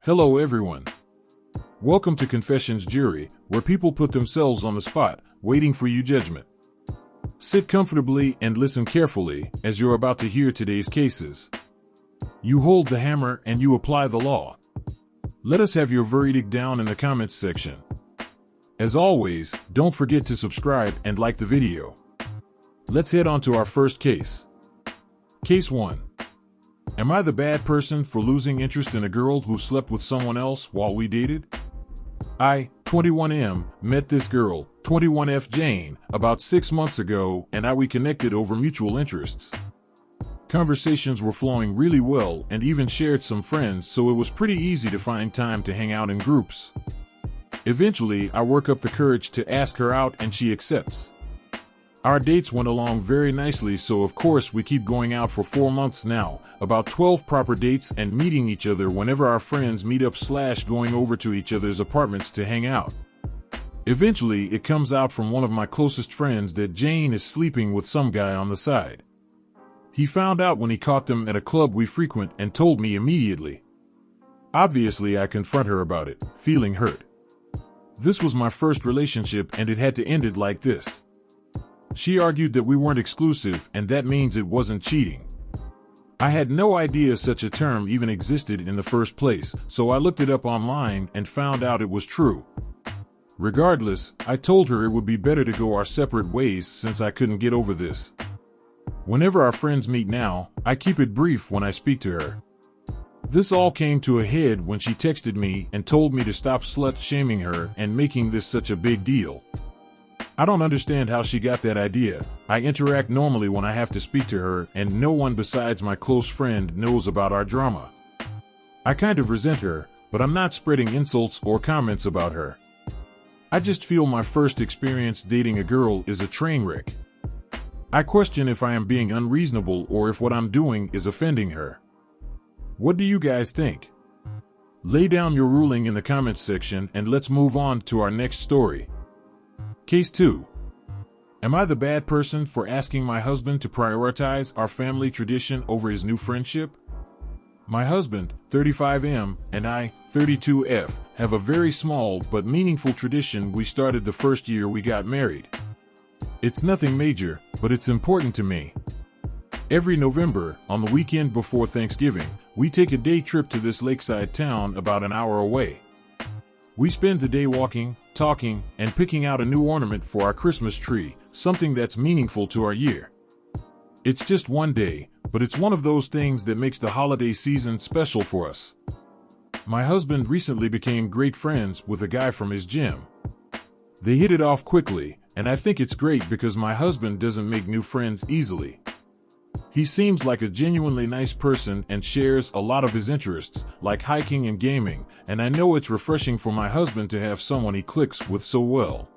Hello everyone. Welcome to Confessions Jury, where people put themselves on the spot, waiting for your judgment. Sit comfortably and listen carefully, as you're about to hear today's cases. You hold the hammer and you apply the law. Let us have your verdict down in the comments section. As always, don't forget to subscribe and like the video. Let's head on to our first case. Case 1. Am I the bad person for losing interest in a girl who slept with someone else while we dated? I, 21M, met this girl, 21F Jane, about 6 months ago, and we connected over mutual interests. Conversations were flowing really well and even shared some friends, so it was pretty easy to find time to hang out in groups. Eventually, I work up the courage to ask her out and she accepts. Our dates went along very nicely, so of course we keep going out for 4 months now, about 12 proper dates and meeting each other whenever our friends meet up / going over to each other's apartments to hang out. Eventually, it comes out from one of my closest friends that Jane is sleeping with some guy on the side. He found out when he caught them at a club we frequent and told me immediately. Obviously, I confront her about it, feeling hurt. This was my first relationship and it had to end it like this. She argued that we weren't exclusive and that means it wasn't cheating. I had no idea such a term even existed in the first place, so I looked it up online and found out it was true. Regardless, I told her it would be better to go our separate ways since I couldn't get over this. Whenever our friends meet now, I keep it brief when I speak to her. This all came to a head when she texted me and told me to stop slut-shaming her and making this such a big deal. I don't understand how she got that idea. I interact normally when I have to speak to her and no one besides my close friend knows about our drama. I kind of resent her, but I'm not spreading insults or comments about her. I just feel my first experience dating a girl is a train wreck. I question if I am being unreasonable or if what I'm doing is offending her. What do you guys think? Lay down your ruling in the comments section and let's move on to our next story. Case 2. Am I the bad person for asking my husband to prioritize our family tradition over his new friendship? My husband, 35M, and I, 32F, have a very small but meaningful tradition we started the first year we got married. It's nothing major, but it's important to me. Every November, on the weekend before Thanksgiving, we take a day trip to this lakeside town about an hour away. We spend the day walking, talking, and picking out a new ornament for our Christmas tree, something that's meaningful to our year. It's just one day, but it's one of those things that makes the holiday season special for us. My husband recently became great friends with a guy from his gym. They hit it off quickly, and I think it's great because my husband doesn't make new friends easily. He seems like a genuinely nice person and shares a lot of his interests, like hiking and gaming, and I know it's refreshing for my husband to have someone he clicks with so well.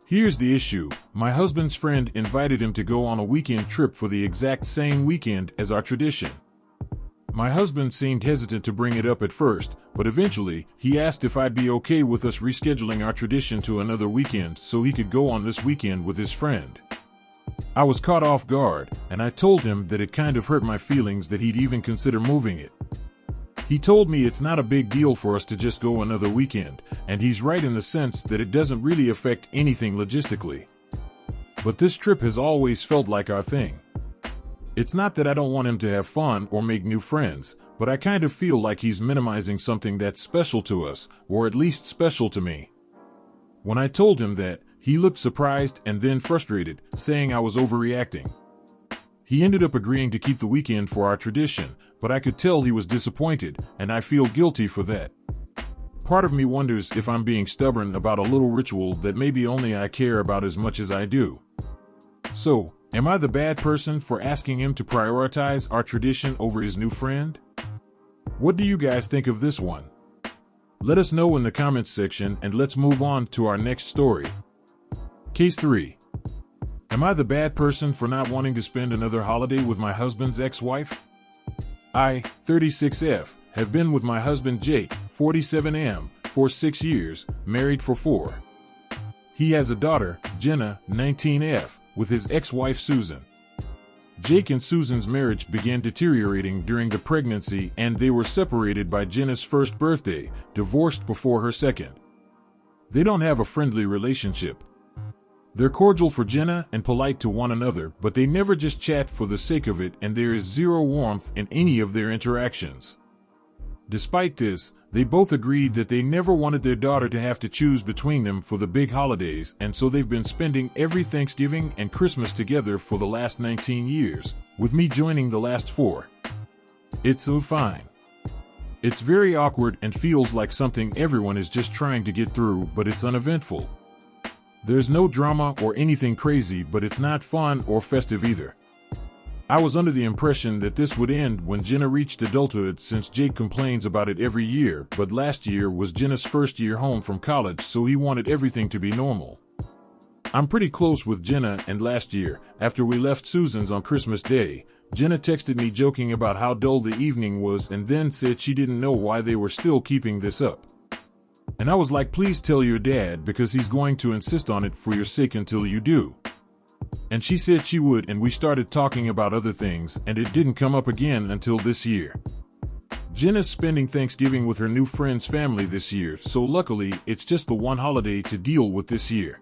Here's the issue. My husband's friend invited him to go on a weekend trip for the exact same weekend as our tradition. My husband seemed hesitant to bring it up at first, but eventually, he asked if I'd be okay with us rescheduling our tradition to another weekend so he could go on this weekend with his friend. I was caught off guard, and I told him that it kind of hurt my feelings that he'd even consider moving it. He told me it's not a big deal for us to just go another weekend, and he's right in the sense that it doesn't really affect anything logistically. But this trip has always felt like our thing. It's not that I don't want him to have fun or make new friends, but I kind of feel like he's minimizing something that's special to us, or at least special to me. When I told him that, he looked surprised and then frustrated, saying I was overreacting. He ended up agreeing to keep the weekend for our tradition, but I could tell he was disappointed, and I feel guilty for that. Part of me wonders if I'm being stubborn about a little ritual that maybe only I care about as much as I do. So, am I the bad person for asking him to prioritize our tradition over his new friend? What do you guys think of this one? Let us know in the comments section and let's move on to our next story. Case 3. Am I the bad person for not wanting to spend another holiday with my husband's ex-wife? I, 36F, have been with my husband Jake, 47M, for 6 years, married for 4. He has a daughter, Jenna, 19F, with his ex-wife Susan. Jake and Susan's marriage began deteriorating during the pregnancy, and they were separated by Jenna's first birthday, divorced before her second. They don't have a friendly relationship. They're cordial for Jenna and polite to one another, but they never just chat for the sake of it, and there is zero warmth in any of their interactions. Despite this, they both agreed that they never wanted their daughter to have to choose between them for the big holidays, and so they've been spending every Thanksgiving and Christmas together for the last 19 years, with me joining the last 4. It's so fine. It's very awkward and feels like something everyone is just trying to get through, but it's uneventful. There's no drama or anything crazy, but it's not fun or festive either. I was under the impression that this would end when Jenna reached adulthood, since Jake complains about it every year, but last year was Jenna's first year home from college, so he wanted everything to be normal. I'm pretty close with Jenna, and last year, after we left Susan's on Christmas Day, Jenna texted me joking about how dull the evening was and then said she didn't know why they were still keeping this up. And I was like, please tell your dad, because he's going to insist on it for your sake until you do. And she said she would, and we started talking about other things, and it didn't come up again until this year. Jenna's spending Thanksgiving with her new friend's family this year, so luckily it's just the one holiday to deal with this year.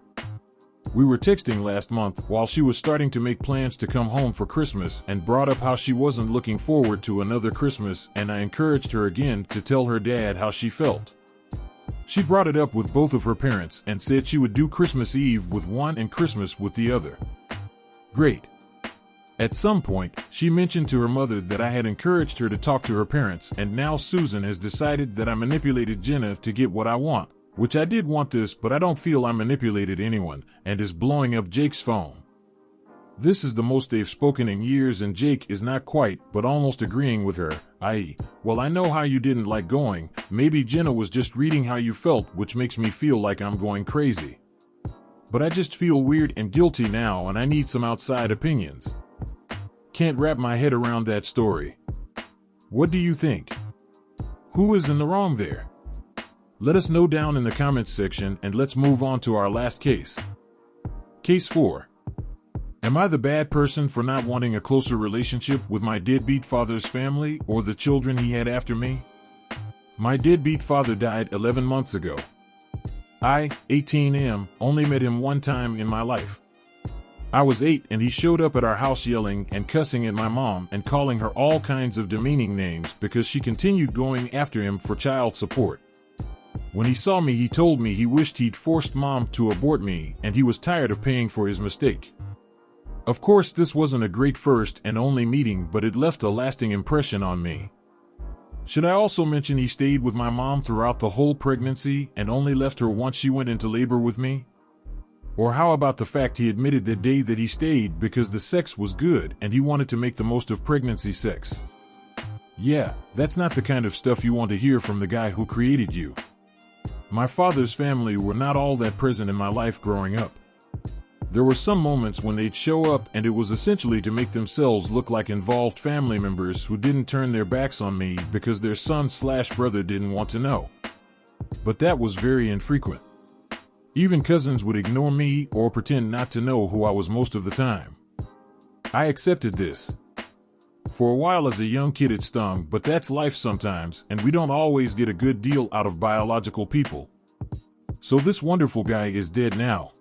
We were texting last month while she was starting to make plans to come home for Christmas, and brought up how she wasn't looking forward to another Christmas, and I encouraged her again to tell her dad how she felt. She brought it up with both of her parents and said she would do Christmas Eve with one and Christmas with the other. Great. At some point, she mentioned to her mother that I had encouraged her to talk to her parents, and now Susan has decided that I manipulated Jenna to get what I want, which I did want this, but I don't feel I manipulated anyone, and is blowing up Jake's phone. This is the most they've spoken in years, and Jake is not quite, but almost agreeing with her, i.e., well, I know how you didn't like going, maybe Jenna was just reading how you felt, which makes me feel like I'm going crazy. But I just feel weird and guilty now, and I need some outside opinions. Can't wrap my head around that story. What do you think? Who is in the wrong there? Let us know down in the comments section, and let's move on to our last case. Case 4. Am I the bad person for not wanting a closer relationship with my deadbeat father's family or the children he had after me? My deadbeat father died 11 months ago. I, 18M, only met him one time in my life. I was 8 and he showed up at our house yelling and cussing at my mom and calling her all kinds of demeaning names because she continued going after him for child support. When he saw me, he told me he wished he'd forced mom to abort me and he was tired of paying for his mistake. Of course, this wasn't a great first and only meeting, but it left a lasting impression on me. Should I also mention he stayed with my mom throughout the whole pregnancy and only left her once she went into labor with me? Or how about the fact he admitted that day that he stayed because the sex was good and he wanted to make the most of pregnancy sex? Yeah, that's not the kind of stuff you want to hear from the guy who created you. My father's family were not all that present in my life growing up. There were some moments when they'd show up and it was essentially to make themselves look like involved family members who didn't turn their backs on me because their son/brother didn't want to know. But that was very infrequent. Even cousins would ignore me or pretend not to know who I was most of the time. I accepted this. For a while as a young kid it stung, but that's life sometimes, and we don't always get a good deal out of biological people. So this wonderful guy is dead now.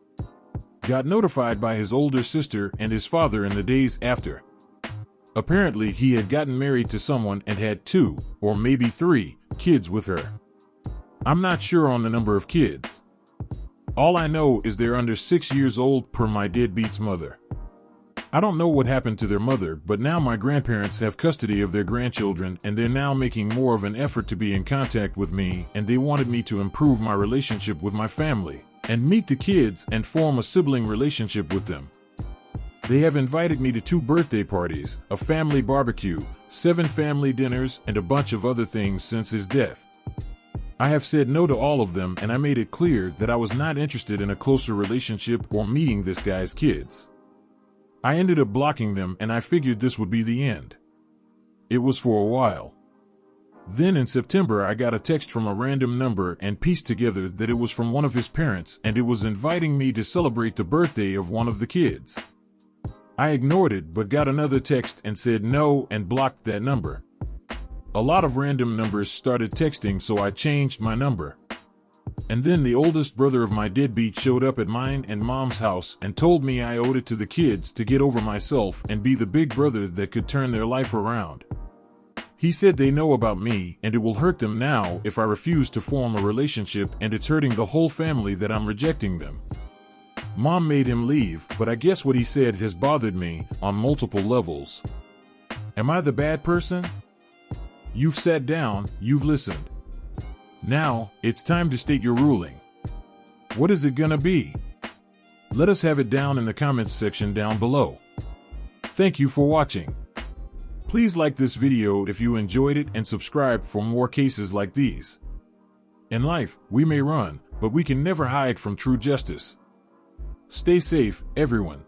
Got notified by his older sister and his father in the days after. Apparently he had gotten married to someone and had 2, or maybe 3, kids with her. I'm not sure on the number of kids. All I know is they're under 6 years old per my deadbeat's mother. I don't know what happened to their mother, but now my grandparents have custody of their grandchildren and they're now making more of an effort to be in contact with me, and they wanted me to improve my relationship with my family and meet the kids and form a sibling relationship with them. They have invited me to 2 birthday parties, a family barbecue, 7 family dinners, and a bunch of other things since his death. I have said no to all of them, and I made it clear that I was not interested in a closer relationship or meeting this guy's kids. I ended up blocking them, and I figured this would be the end. It was for a while. Then in September I got a text from a random number and pieced together that it was from one of his parents and it was inviting me to celebrate the birthday of one of the kids. I ignored it but got another text and said no and blocked that number. A lot of random numbers started texting, so I changed my number. And then the oldest brother of my deadbeat showed up at mine and Mom's house and told me I owed it to the kids to get over myself and be the big brother that could turn their life around. He said they know about me and it will hurt them now if I refuse to form a relationship, and it's hurting the whole family that I'm rejecting them. Mom made him leave, but I guess what he said has bothered me on multiple levels. Am I the bad person? You've sat down, you've listened. Now, it's time to state your ruling. What is it gonna be? Let us have it down in the comments section down below. Thank you for watching. Please like this video if you enjoyed it and subscribe for more cases like these. In life, we may run, but we can never hide from true justice. Stay safe, everyone.